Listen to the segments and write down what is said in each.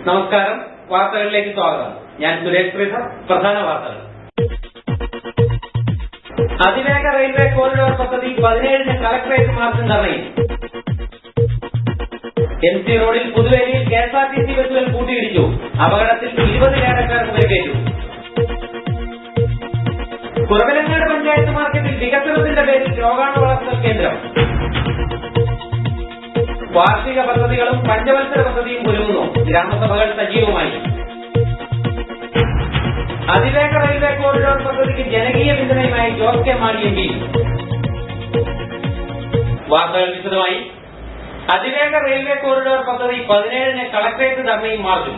നമസ്കാരം, വാർത്തകളിലേക്ക് സ്വാഗതം. ഞാൻ സുരേഷ് ശ്രീധർ. പ്രധാന വാർത്തകൾ. അതിവേഗ റെയിൽവേ കോറിഡോർ പദ്ധതി 17-ന് കളക്ടറേറ്റ് മാർച്ചും ധർണയും. MC റോഡിൽ പുതുവേലിയിൽ KSRTC ബസ്സുകൾ കൂട്ടിയിടിച്ചു. അപകടത്തിൽ 20 യാത്രക്കാർക്ക് പരിക്കേറ്റു. കുറവിലങ്ങാട് പഞ്ചായത്ത് മാർക്കറ്റിൽ വികസനത്തിന്റെ പേരിൽ രോഗാണു വളർത്തൽ കേന്ദ്രം. വാർഷിക പദ്ധതികളും പഞ്ചവത്സര പദ്ധതിയും ഒരുങ്ങുന്നു. ഗ്രാമസഭകൾ സജീവമായി. അതിവേഗ റെയിൽവേ കോറിഡോർ പദ്ധതിക്ക് ജനകീയ പിന്തുണയുമായി ജോസ് കെ മാണി MP. വാർത്തകൾ വിശദമായി. അതിവേഗ റെയിൽവേ കോറിഡോർ പദ്ധതി 17-ന് കളക്ടറേറ്റ് ധർണയും മാർച്ചും.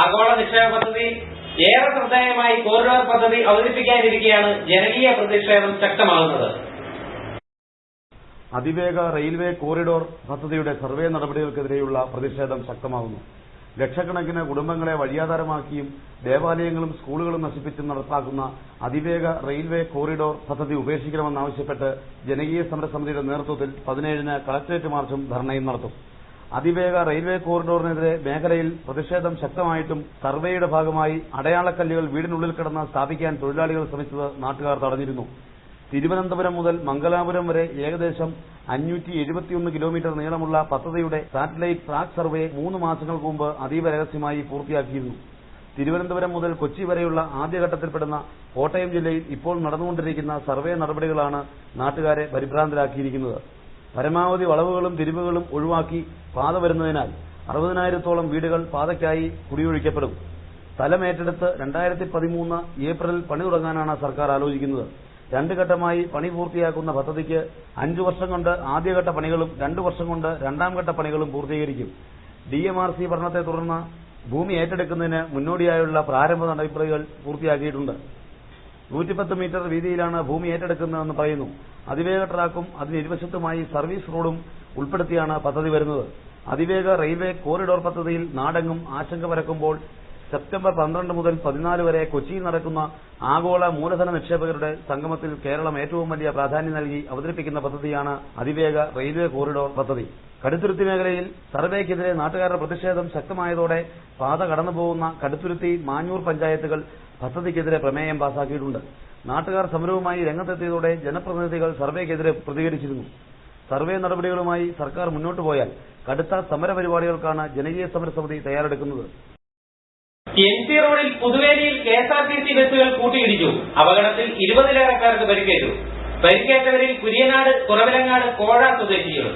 ആഗോള നിക്ഷേപ പദ്ധതി ഏറെ ശ്രദ്ധേയമായി കോറിഡോർ പദ്ധതി അവതരിപ്പിക്കാനിരിക്കെയാണ് ജനകീയ പ്രതിഷേധം ശക്തമാകുന്നത്. അതിവേഗ റെയിൽവേ കോറിഡോർ പദ്ധതിയുടെ സർവേ നടപടികൾക്കെതിരെയുള്ള പ്രതിഷേധം ശക്തമാകുന്നു. ലക്ഷക്കണക്കിന് കുടുംബങ്ങളെ വഴിയാധാരമാക്കിയും ദേവാലയങ്ങളും സ്കൂളുകളും നശിപ്പിച്ചും നടപ്പാക്കുന്ന അതിവേഗ റെയിൽവേ കോറിഡോർ പദ്ധതി ഉപേക്ഷിക്കണമെന്നാവശ്യപ്പെട്ട് ജനകീയ സമരസമിതിയുടെ നേതൃത്വത്തിൽ 17-ന് കളക്ടറേറ്റ് മാർച്ചും ധർണയും നടത്തും. അതിവേഗ റെയിൽവേ കോറിഡോറിനെതിരെ മേഖലയിൽ പ്രതിഷേധം ശക്തമായിട്ടും സർവേയുടെ ഭാഗമായി അടയാളക്കല്ലുകൾ വീടിനുള്ളിൽ കിടന്ന് സ്ഥാപിക്കാൻ തൊഴിലാളികൾ ശ്രമിച്ചത് നാട്ടുകാർ തടഞ്ഞിരുന്നു. തിരുവനന്തപുരം മുതൽ മംഗലാപുരം വരെ ഏകദേശം 571 കിലോമീറ്റർ നീളമുള്ള പദ്ധതിയുടെ സാറ്റലൈറ്റ് ട്രാക്ക് സർവേ 3 മാസങ്ങൾക്ക് മുമ്പ് അതീവ രഹസ്യമായി പൂർത്തിയാക്കിയിരുന്നു. തിരുവനന്തപുരം മുതൽ കൊച്ചി വരെയുള്ള ആദ്യഘട്ടത്തിൽപ്പെടുന്ന കോട്ടയം ജില്ലയിൽ ഇപ്പോൾ നടന്നുകൊണ്ടിരിക്കുന്ന സർവേ നടപടികളാണ് നാട്ടുകാരെ പരിഭ്രാന്തരാക്കിയിരിക്കുന്നത്. പരമാവധി വളവുകളും തിരിവുകളും ഒഴിവാക്കി പാത വരുന്നതിനാൽ 60,000-ത്തോളം വീടുകൾ പാതയ്ക്കായി കുടിയൊഴിക്കപ്പെടും. സ്ഥലമേറ്റെടുത്ത് 2013 ഏപ്രിലിൽ പണി തുടങ്ങാനാണ് സർക്കാർ ആലോചിക്കുന്നത്. 2 ഘട്ടമായി പണി പൂർത്തിയാക്കുന്ന പദ്ധതിക്ക് 5 വർഷം കൊണ്ട് ആദ്യഘട്ട പണികളും 2 വർഷം കൊണ്ട് രണ്ടാം ഘട്ട പണികളും പൂർത്തീകരിക്കും. DMRC പഠനത്തെ തുടർന്ന് ഭൂമി ഏറ്റെടുക്കുന്നതിന് മുന്നോടിയായുള്ള പ്രാരംഭ നടപടികൾ പൂർത്തിയാക്കിയിട്ടുണ്ട്. 110 മീറ്റർ വീതിയിലാണ് ഭൂമി ഏറ്റെടുക്കുന്നതെന്ന് പറയുന്നു. അതിവേഗ ട്രാക്കും അതിന് ഇരുവശത്തുമായി സർവീസ് റോഡും ഉൾപ്പെടുത്തിയാണ് പദ്ധതി വരുന്നത്. അതിവേഗ റെയിൽവേ കോറിഡോർ പദ്ധതിയിൽ നാടെങ്ങും ആശങ്ക പരക്കുമ്പോൾ സെപ്റ്റംബർ 12 മുതൽ 14 വരെ കൊച്ചിയിൽ നടക്കുന്ന ആഗോള മൂലധന നിക്ഷേപകരുടെ സംഗമത്തിൽ കേരളം ഏറ്റവും വലിയ പ്രാധാന്യം നൽകി അവതരിപ്പിക്കുന്ന പദ്ധതിയാണ് അതിവേഗ റെയിൽവേ കോറിഡോർ പദ്ധതി. കടുത്തുരുത്തി മേഖലയിൽ സർവേക്കെതിരെ നാട്ടുകാരുടെ പ്രതിഷേധം ശക്തമായതോടെ പാത കടന്നുപോകുന്ന കടുത്തുരുത്തി, മാഞ്ഞൂർ പഞ്ചായത്തുകൾ പദ്ധതിക്കെതിരെ പ്രമേയം പാസാക്കിയിട്ടുണ്ട്. നാട്ടുകാർ സമരവുമായി രംഗത്തെത്തിയതോടെ ജനപ്രതിനിധികൾ സർവേക്കെതിരെ പ്രതികരിച്ചിരുന്നു. സർവേ നടപടികളുമായി സർക്കാർ മുന്നോട്ടു പോയാൽ കടുത്ത സമരപരിപാടികൾക്കാണ് ജനകീയ സമരസമിതി തയ്യാറെടുക്കുന്നത്. MC റോഡിൽ പുതുവേലിയിൽ KSRTC ബസ്സുകൾ കൂട്ടിയിടിച്ചു. അപകടത്തിൽ 20-ലേറെക്കാർക്ക് പരിക്കേറ്റു. പരിക്കേറ്റവരിൽ കുര്യനാട്, കുറവിലങ്ങാട്, കോഴ സ്വദേശികൾ.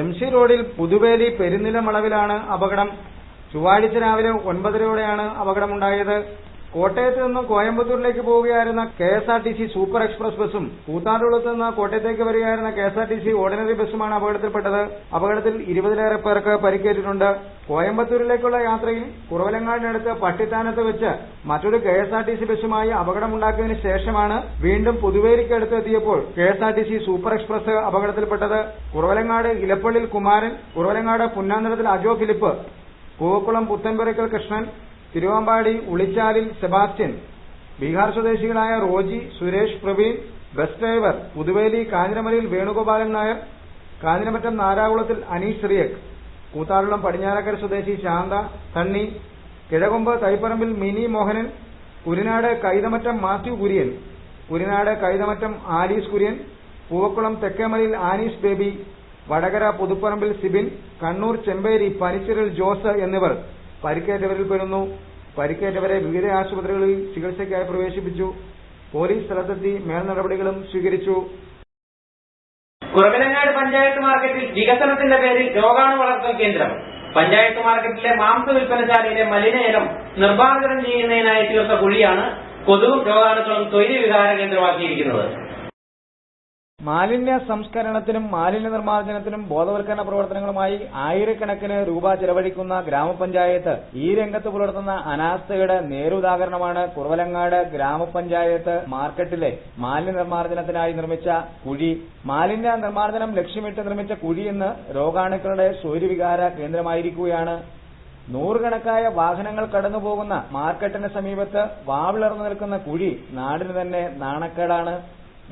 MC റോഡിൽ പുതുവേലി പെരുന്നിലമളവിലാണ് അപകടം. ചൊവ്വാഴ്ച രാവിലെ 9:30-യോടെയാണ് അപകടമുണ്ടായത്. കോട്ടയത്ത് നിന്നും കോയമ്പത്തൂരിലേക്ക് പോവുകയായിരുന്ന KSRTC സൂപ്പർ എക്സ്പ്രസ് ബസ്സും കൂത്താട്ടുകുളത്ത് നിന്ന് കോട്ടയത്തേക്ക് വരികയായിരുന്ന KSRTC ഓർഡിനറി ബസ്സുമാണ് അപകടത്തിൽപ്പെട്ടത്. അപകടത്തിൽ 20-ലേറെ പേർക്ക് പരിക്കേറ്റിട്ടുണ്ട്. കോയമ്പത്തൂരിലേക്കുള്ള യാത്രയിൽ കുറവലങ്ങാടിനടുത്ത് പട്ടിത്താനത്ത് വെച്ച് മറ്റൊരു KSRTC ബസ്സുമായി അപകടമുണ്ടാക്കിയതിനു ശേഷമാണ് വീണ്ടും പുതുവേലിക്കടുത്ത് എത്തിയപ്പോൾ KSRTC സൂപ്പർ എക്സ്പ്രസ് അപകടത്തിൽപ്പെട്ടത്. കുറവലങ്ങാട് ഇലപ്പള്ളിൽ കുമാരൻ, കുറവലങ്ങാട് പുന്നാന്തരത്തിൽ അജോ ഫിലിപ്പ്, പൂവക്കുളം പുത്തൻപുരയ്ക്കൽ കൃഷ്ണൻ, തിരുവമ്പാടി ഉളിച്ചാലിൽ സെബാസ്റ്റ്യൻ, ബീഹാർ സ്വദേശികളായ റോജി, സുരേഷ്, പ്രവീൺ, ബസ് ഡ്രൈവർ, പുതുവേലി കാഞ്ഞിരമലയിൽ വേണുഗോപാലൻ നായർ, കാഞ്ഞിരമറ്റം നാരാകുളത്തിൽ അനീഷ് റിയക്, കൂത്താടുളം പടിഞ്ഞാറക്കര സ്വദേശി ശാന്ത, തണ്ണി, Kizhakombu Thaiparambil Mini Mohanan, Kurinad Kaithamattom Mathew Kurian, Kurinad Kaithamattom Alice Kurian, Poovakkulam Thekkemalayil Anees Baby, Vadakara Puthuparambil Sibin, Kannur Chemperi Panichiril Jose എന്നിവർ പരിക്കേറ്റവരിൽ പെടുന്നു. പരിക്കേറ്റവരെ വിവിധ ആശുപത്രികളിൽ ചികിത്സയ്ക്കായി പ്രവേശിപ്പിച്ചു. പോലീസ് സ്ഥലത്തെത്തി മേൽനടപടികളും സ്വീകരിച്ചു. കുറവിലങ്ങാട് പഞ്ചായത്ത് മാർക്കറ്റിൽ വികസനത്തിന്റെ പേരിൽ രോഗാണു വളർത്തൽ കേന്ദ്രം. പഞ്ചായത്ത് മാർക്കറ്റിലെ മാംസ വിൽപ്പനശാലയിലെ മലിനജലം നിർമ്മാർജ്ജനം ചെയ്യുന്നതിനായി തീർത്ത കുഴിയാണ് കൊതുകും രോഗാണുക്കളും തൊഴിൽ വിഹാര കേന്ദ്രമാക്കിയിരിക്കുന്നത്. മാലിന്യ സംസ്കരണത്തിനും മാലിന്യ നിർമ്മാർജ്ജനത്തിനും ബോധവൽക്കരണ പ്രവർത്തനങ്ങളുമായി ആയിരക്കണക്കിന് രൂപ ചെലവഴിക്കുന്ന ഗ്രാമപഞ്ചായത്ത് ഈ രംഗത്ത് പുലർത്തുന്ന അനാസ്ഥയുടെ നേരുദാഹരണമാണ് കുറവലങ്ങാട് ഗ്രാമപഞ്ചായത്ത് മാർക്കറ്റിലെ മാലിന്യ നിർമ്മാർജ്ജനത്തിനായി നിർമ്മിച്ച കുഴി. മാലിന്യ നിർമ്മാർജ്ജനം ലക്ഷ്യമിട്ട് നിർമ്മിച്ച കുഴിയെന്ന് രോഗാണുക്കളുടെ സ്വൈര്യവികാര കേന്ദ്രമായിരിക്കുകയാണ്. നൂറുകണക്കായ വാഹനങ്ങൾ കടന്നുപോകുന്ന മാർക്കറ്റിന് സമീപത്ത് വാവിളർന്നു നിൽക്കുന്ന കുഴി നാടിന് തന്നെ നാണക്കേടാണ്.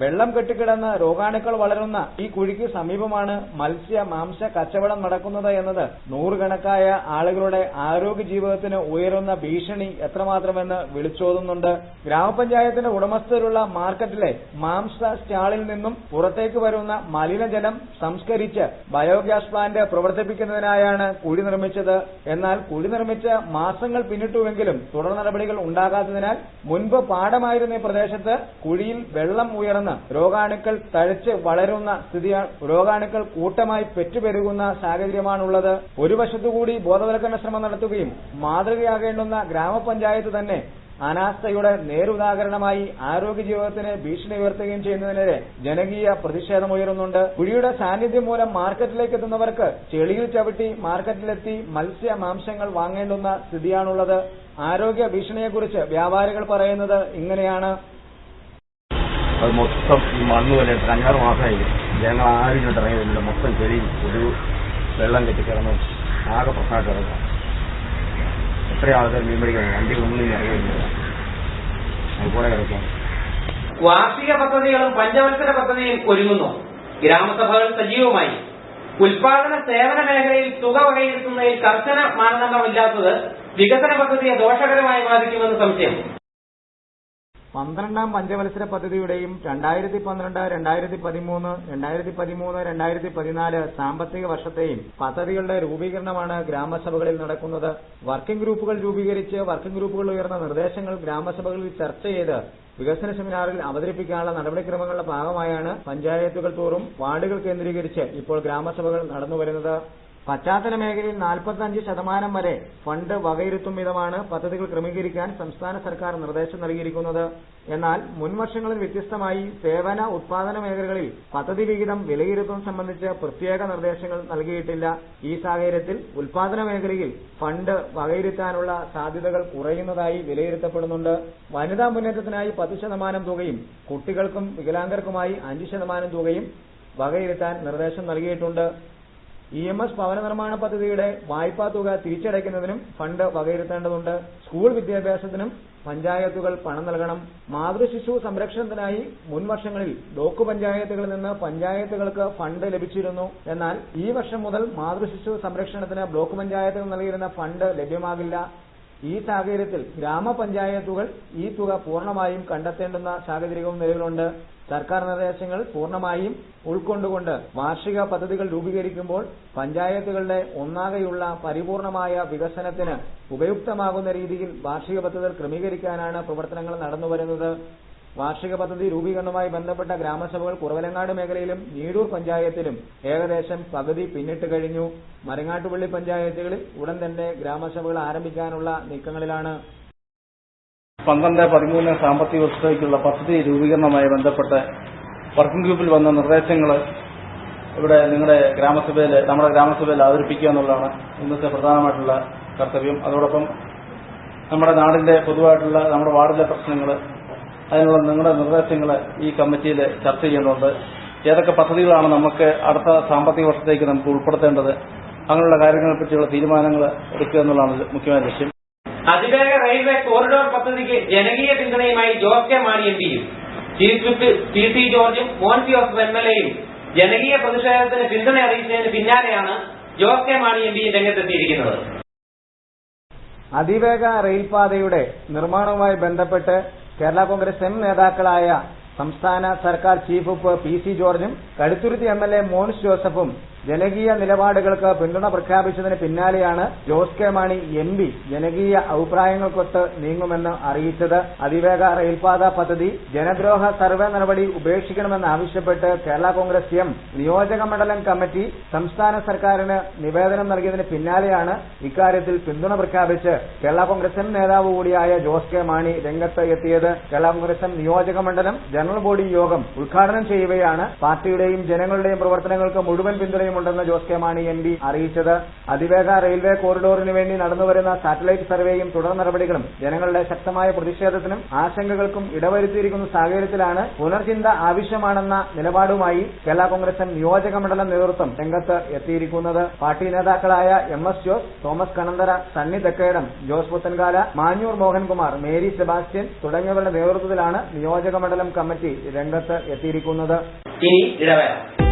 വെള്ളം കെട്ടിക്കിടന്ന് രോഗാണുക്കൾ വളരുന്ന ഈ കുഴിക്ക് സമീപമാണ് മത്സ്യ മാംസ കച്ചവടം നടക്കുന്നത് എന്നത് നൂറുകണക്കായ ആളുകളുടെ ആരോഗ്യ ജീവിതത്തിന് ഉയരുന്ന ഭീഷണി എത്രമാത്രമെന്ന് വിളിച്ചോതുന്നുണ്ട്. ഗ്രാമപഞ്ചായത്തിന്റെ ഉടമസ്ഥതയിലുള്ള മാർക്കറ്റിലെ മാംസ സ്റ്റാളിൽ നിന്നും പുറത്തേക്ക് വരുന്ന മലിനജലം സംസ്കരിച്ച് ബയോഗ്യാസ് പ്ലാന്റ് പ്രവർത്തിപ്പിക്കുന്നതിനായാണ് കുഴി നിർമ്മിച്ചത്. എന്നാൽ കുഴി നിർമ്മിച്ച് മാസങ്ങൾ പിന്നിട്ടുവെങ്കിലും തുടർ നടപടികൾ ഉണ്ടാകാത്തതിനാൽ മുൻപ് പാടമായിരുന്ന ഈ പ്രദേശത്ത് കുഴിയിൽ വെള്ളം ഉയർന്ന് രോഗാണുക്കൾ തഴച്ച് വളരുന്ന സ്ഥിതിയാണ്. രോഗാണുക്കൾ കൂട്ടമായി പെറ്റുപെരുകുന്ന സാഹചര്യമാണുള്ളത്. ഒരു വശത്തുകൂടി ബോധവൽക്കരണ ശ്രമം നടത്തുകയും മാതൃകയാകേണ്ടുന്ന ഗ്രാമപഞ്ചായത്ത് തന്നെ അനാസ്ഥയുടെ നേരുദാഹരണമായി ആരോഗ്യ ജീവിതത്തിന് ഭീഷണി ഉയർത്തുകയും ചെയ്യുന്നതിനെതിരെ ജനകീയ പ്രതിഷേധമുയരുന്നുണ്ട്. കുഴിയുടെ സാന്നിധ്യം മൂലം മാർക്കറ്റിലേക്ക് എത്തുന്നവർക്ക് ചെളിയിൽ ചവിട്ടി മാർക്കറ്റിലെത്തി മത്സ്യ മാംസങ്ങൾ വാങ്ങേണ്ടുന്ന സ്ഥിതിയാണുള്ളത്. ആരോഗ്യ ഭീഷണിയെക്കുറിച്ച് വ്യാപാരികൾ പറയുന്നത് ഇങ്ങനെയാണ്. അത് മൊത്തം ഈ മണ്ണ് പോലെ 5-6 മാസമായി ജനങ്ങൾ ആരും ഇങ്ങോട്ട് ഇറങ്ങി വരുന്നില്ല. മൊത്തം ചെളി ഒരു വെള്ളം കെട്ടിക്കിടന്ന് ആകെ പ്രശ്നമായിട്ട് ഇറങ്ങുക. എത്ര ആൾക്കാർ മീൻ പിടിക്കണം, വണ്ടി ഒന്നും ഇറങ്ങി വരുന്നില്ല, അതുപോലെ കിടക്കാം. വാർഷിക പദ്ധതികളും പഞ്ചവത്സര പദ്ധതിയും ഒരുങ്ങുന്നു. ഗ്രാമസഭകൾ സജീവമായി. ഉൽപാദന സേവന മേഖലയിൽ തുക വകയിരുത്തുന്നതിൽ കർശന മാനദണ്ഡമില്ലാത്തത് വികസന പദ്ധതിയെ ദോഷകരമായി ബാധിക്കുമെന്ന് സംശയം. 12ാം പഞ്ചവത്സര പദ്ധതിയുടെയും 2012, 2013, 2014 സാമ്പത്തിക വർഷത്തെയും പദ്ധതികളുടെ രൂപീകരണമാണ് ഗ്രാമസഭകളിൽ നടക്കുന്നത്. വർക്കിംഗ് ഗ്രൂപ്പുകൾ രൂപീകരിച്ച് വർക്കിംഗ് ഗ്രൂപ്പുകൾ ഉയർന്ന നിർദ്ദേശങ്ങൾ ഗ്രാമസഭകളിൽ ചർച്ച ചെയ്ത് വികസന സെമിനാറിൽ അവതരിപ്പിക്കാനുള്ള നടപടിക്രമങ്ങളുടെ ഭാഗമായാണ് പഞ്ചായത്തുകൾ തോറും വാർഡുകൾ കേന്ദ്രീകരിച്ച് ഇപ്പോൾ ഗ്രാമസഭകൾ നടന്നുവരുന്നത്. പശ്ചാത്തല മേഖലയിൽ 45% വരെ ഫണ്ട് വകയിരുത്തും വിധമാണ് പദ്ധതികൾ ക്രമീകരിക്കാൻ സംസ്ഥാന സർക്കാർ നിർദ്ദേശം നൽകിയിരിക്കുന്നത്. എന്നാൽ മുൻവർഷങ്ങളിൽ വ്യത്യസ്തമായി സേവന ഉത്പാദന മേഖലകളിൽ പദ്ധതി വിഹിതം വിലയിരുത്തുന്നത് സംബന്ധിച്ച് പ്രത്യേക നിർദ്ദേശങ്ങൾ നൽകിയിട്ടില്ല. ഈ സാഹചര്യത്തിൽ ഉത്പാദന മേഖലയിൽ ഫണ്ട് വകയിരുത്താനുള്ള സാധ്യതകൾ കുറയുന്നതായി വിലയിരുത്തപ്പെടുന്നുണ്ട്. വനിതാ മുന്നേറ്റത്തിനായി 10% തുകയും കുട്ടികൾക്കും വികലാംഗർക്കുമായി 5% തുകയും വകയിരുത്താൻ നിർദ്ദേശം നൽകിയിട്ടുണ്ട്. EMS ഭവന നിർമ്മാണ പദ്ധതിയുടെ വായ്പാ തുക തിരിച്ചടയ്ക്കുന്നതിനും ഫണ്ട് വകയിരുത്തേണ്ടതുണ്ട്. സ്കൂൾ വിദ്യാഭ്യാസത്തിനും പഞ്ചായത്തുകൾ പണം നൽകണം. മാതൃശിശു സംരക്ഷണത്തിനായി മുൻവർഷങ്ങളിൽ ബ്ലോക്ക് പഞ്ചായത്തുകളിൽ നിന്ന് പഞ്ചായത്തുകൾക്ക് ഫണ്ട് ലഭിച്ചിരുന്നു. എന്നാൽ ഈ വർഷം മുതൽ മാതൃശിശു സംരക്ഷണത്തിന് ബ്ലോക്ക് പഞ്ചായത്തുകൾ നൽകിയിരുന്ന ഫണ്ട് ലഭ്യമാകില്ല. ഈ സാഹചര്യത്തിൽ ഗ്രാമപഞ്ചായത്തുകൾ ഈ തുക പൂർണ്ണമായും കണ്ടെത്തേണ്ടുന്ന സാഹചര്യവും നിലവിലുണ്ട്. സർക്കാർ നിർദ്ദേശങ്ങൾ പൂർണ്ണമായും ഉൾക്കൊണ്ടുകൊണ്ട് വാർഷിക പദ്ധതികൾ രൂപീകരിക്കുമ്പോൾ പഞ്ചായത്തുകളുടെ ഒന്നാകെയുള്ള പരിപൂർണമായ വികസനത്തിന് ഉപയുക്തമാകുന്ന രീതിയിൽ വാർഷിക പദ്ധതികൾ ക്രമീകരിക്കാനാണ് പ്രവർത്തനങ്ങൾ നടന്നുവരുന്നത്. വാർഷിക പദ്ധതി രൂപീകരണവുമായി ബന്ധപ്പെട്ട ഗ്രാമസഭകൾ കുറവലങ്ങാട് മേഖലയിലും നീടൂർ പഞ്ചായത്തിലും ഏകദേശം പകുതി പിന്നിട്ട് കഴിഞ്ഞു. മരങ്ങാട്ടുപള്ളി പഞ്ചായത്തുകളിൽ ഉടൻ തന്നെ ഗ്രാമസഭകൾ ആരംഭിക്കാനുള്ള നീക്കങ്ങളിലാണ്. 12-13 സാമ്പത്തിക വർഷത്തേക്കുള്ള പദ്ധതി രൂപീകരണവുമായി ബന്ധപ്പെട്ട് വർക്കിംഗ് ഗ്രൂപ്പിൽ വന്ന നിർദ്ദേശങ്ങൾ ഇവിടെ നമ്മുടെ ഗ്രാമസഭയിൽ അവതരിപ്പിക്കുക എന്നുള്ളതാണ് ഇന്നത്തെ പ്രധാനമായിട്ടുള്ള കർത്തവ്യം. അതോടൊപ്പം നമ്മുടെ നാടിന്റെ പൊതുവായിട്ടുള്ള നമ്മുടെ വാർഡിലെ പ്രശ്നങ്ങൾ, അതിനുള്ള നിങ്ങളുടെ നിർദ്ദേശങ്ങൾ ഈ കമ്മിറ്റിയിൽ ചർച്ച ചെയ്യുന്നുണ്ട്. ഏതൊക്കെ പദ്ധതികളാണ് നമുക്ക് അടുത്ത സാമ്പത്തിക വർഷത്തേക്ക് നമുക്ക് ഉൾപ്പെടുത്തേണ്ടത്, അങ്ങനെയുള്ള കാര്യങ്ങളെ പറ്റിയുള്ള തീരുമാനങ്ങൾ എടുക്കുക എന്നുള്ളതാണ് മുഖ്യമായ ലക്ഷ്യം. അതിവേഗ റെയിൽവേ കോറിഡോർ പദ്ധതിക്ക് ജനകീയ പിന്തുണയുമായി ജോസ് കെ മാണി MPയും ചീഫ് വിപ്പ് PC ജോർജും മോൻസി ജോസഫ് MLAയും ജനകീയ പ്രതിഷേധത്തിന് പിന്തുണ അറിയിച്ചതിന് പിന്നാലെയാണ് ജോസ് കെ മാണി MP രംഗത്തെത്തിയിരിക്കുന്നത്. അതിവേഗ റെയിൽപാതയുടെ നിർമ്മാണവുമായി ബന്ധപ്പെട്ട് കേരള കോൺഗ്രസ് M നേതാക്കളായ സംസ്ഥാന സർക്കാർ ചീഫ് വിപ്പ് PC ജോർജും കടുത്തുരുത്തി MLA മോൻസ് ജോസഫും ജനകീയ നിലപാടുകൾക്ക് പിന്തുണ പ്രഖ്യാപിച്ചതിന് പിന്നാലെയാണ് ജോസ് കെ മാണി MP ജനകീയ അഭിപ്രായങ്ങൾക്കൊത്ത് നീങ്ങുമെന്ന് അറിയിച്ചത്. അതിവേഗ റെയിൽപാത പദ്ധതി ജനദ്രോഹ സർവേ നടപടി ഉപേക്ഷിക്കണമെന്നാവശ്യപ്പെട്ട് കേരള കോൺഗ്രസ് M നിയോജക മണ്ഡലം കമ്മിറ്റി സംസ്ഥാന സർക്കാരിന് നിവേദനം നൽകിയതിന് പിന്നാലെയാണ് ഇക്കാര്യത്തിൽ പിന്തുണ പ്രഖ്യാപിച്ച് കേരള കോൺഗ്രസ് M നേതാവ് കൂടിയായ ജോസ് കെ മാണി രംഗത്ത് എത്തിയത്. കേരള കോൺഗ്രസ് M നിയോജക മണ്ഡലം ജനറൽ ബോഡി യോഗം ഉദ്ഘാടനം ചെയ്യവെയാണ് പാർട്ടിയുടെയും ജനങ്ങളുടെയും പ്രവർത്തനങ്ങൾക്ക് മുഴുവൻ പിന്തുണയും താല്പര്യമുണ്ടെന്ന് ജോസ് കെ മാണി MP അറിയിച്ചത്. അതിവേഗ റെയിൽവേ കോറിഡോറിന് വേണ്ടി നടന്നുവരുന്ന സാറ്റലൈറ്റ് സർവേയും തുടർ നടപടികളും ജനങ്ങളുടെ ശക്തമായ പ്രതിഷേധത്തിനും ആശങ്കകൾക്കും ഇടവരുത്തിയിരിക്കുന്ന സാഹചര്യത്തിലാണ് പുനർചിന്ത ആവശ്യമാണെന്ന നിലപാടുമായി കേരള കോൺഗ്രസ് എം നിയോജക മണ്ഡലം നേതൃത്വം രംഗത്ത് എത്തിയിരിക്കുന്നത്. പാർട്ടി നേതാക്കളായ MS Jose, Thomas Kananthara, Sunny Thekkedam, Jose Puthenkala, Manjoor Mohankumar, Mary Sebastian തുടങ്ങിയവരുടെ നേതൃത്വത്തിലാണ് നിയോജക മണ്ഡലം കമ്മിറ്റി രംഗത്ത് എത്തിയിരിക്കുന്നത്. ഇനി ഇടവേള.